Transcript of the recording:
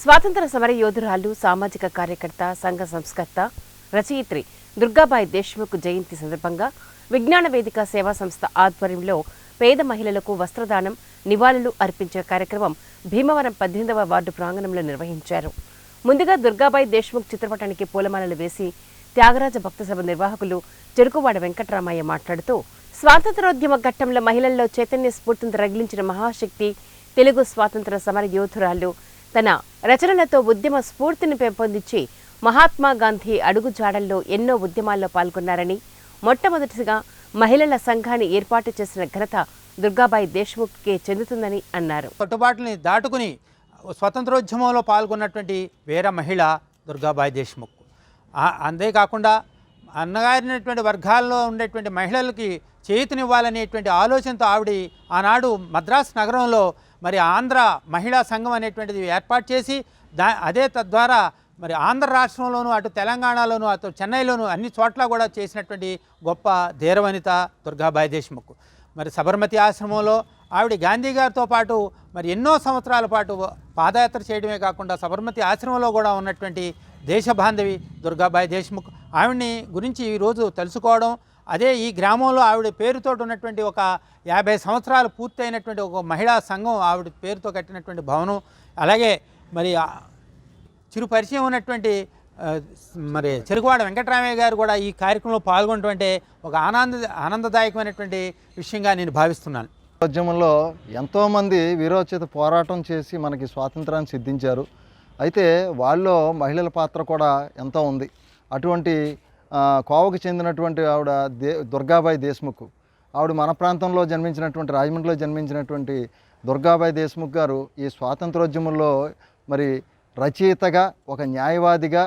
స్వాతంత్ర సమర యోధురాలు, సామాజిక కార్యకర్త, సంఘ సంస్కర్త, రచయిత్రి దుర్గాబాయి దేశ్ముఖ్ జయంతి సందర్భంగా విజ్ఞాన వేదిక సేవా సంస్థ ఆధ్వర్యంలో పేద మహిళలకు వస్త్రదానం, నివాళులు అర్పించే కార్యక్రమం భీమవరం 18వ వార్డు ప్రాంగణంలో నిర్వహించారు. ముందుగా దుర్గాబాయి దేశ్ముఖ్ చిత్రపటానికి పూలమాలలు వేసి త్యాగరాజ భక్త సభ నిర్వాహకులు చెరుకువాడ వెంకటరామయ్య మాట్లాడుతూ, స్వాతంత్రోద్యమ ఘట్టంలో మహిళల్లో చైతన్య స్ఫూర్తిని రగిలించిన మహాశక్తి తెలుగు స్వాతంత్ర సమర యోధురాలు. తన రచనలతో ఉద్యమ స్ఫూర్తిని పెంపొందించి మహాత్మా గాంధీ అడుగుజాడల్లో ఎన్నో ఉద్యమాల్లో పాల్గొన్నారని, మొట్టమొదటిగా మహిళల సంఘాన్ని ఏర్పాటు చేసిన ఘనత దుర్గాబాయి దేశ్ముఖ్కే చెందుతుందని అన్నారు. కట్టుబాట్లని దాటుకుని స్వతంత్రోద్యమంలో పాల్గొన్నటువంటి వీర మహిళ దుర్గాబాయి దేశ్ముఖ్. అంతేకాకుండా అన్నగారినటువంటి వర్గాల్లో ఉండేటువంటి మహిళలకి చేయూతనివ్వాలనేటువంటి ఆలోచనతో ఆవిడ ఆనాడు మద్రాసు నగరంలో మరి ఆంధ్ర మహిళా సంఘం అనేటువంటిది ఏర్పాటు చేసి అదే తద్వారా మరి ఆంధ్ర రాష్ట్రంలోనూ, అటు తెలంగాణలోను, అటు చెన్నైలోను అన్ని చోట్ల కూడా చేసినటువంటి గొప్ప ధీరవనిత దుర్గాబాయి దేశ్ముఖ్. మరి సబర్మతి ఆశ్రమంలో ఆవిడ గాంధీ గారితో పాటు మరి ఎన్నో సంవత్సరాల పాటు పాదయాత్ర చేయడమే కాకుండా సబర్మతి ఆశ్రమంలో కూడా ఉన్నటువంటి దేశబాంధవి దుర్గాబాయి దేశ్ముఖ్. ఆవిడ్ని గురించి ఈరోజు తెలుసుకోవడం, అదే ఈ గ్రామంలో ఆవిడ పేరుతో ఉన్నటువంటి ఒక 50 సంవత్సరాలు పూర్తయినటువంటి ఒక మహిళా సంఘం ఆవిడ పేరుతో కట్టినటువంటి భవనం, అలాగే మరి చిరు పరిచయం ఉన్నటువంటి మరి చెరుకువాడ వెంకటరామయ్య గారు కూడా ఈ కార్యక్రమంలో పాల్గొనటువంటి ఒక ఆనందదాయకమైనటువంటి విషయంగా నేను భావిస్తున్నాను. ఉద్యమంలో ఎంతోమంది వీరోచిత పోరాటం చేసి మనకి స్వాతంత్రాన్ని సిద్ధించారు. అయితే వాళ్ళలో మహిళల పాత్ర కూడా ఎంతో ఉంది. అటువంటి కోవకు చెందినటువంటి ఆవిడ దుర్గాబాయి దేశ్ముఖ్. ఆవిడ మన ప్రాంతంలో జన్మించినటువంటి, రాజమండ్రిలో జన్మించినటువంటి దుర్గాబాయి దేశ్ముఖ్ గారు ఈ స్వాతంత్రోద్యమంలో మరి రచయితగా, ఒక న్యాయవాదిగా,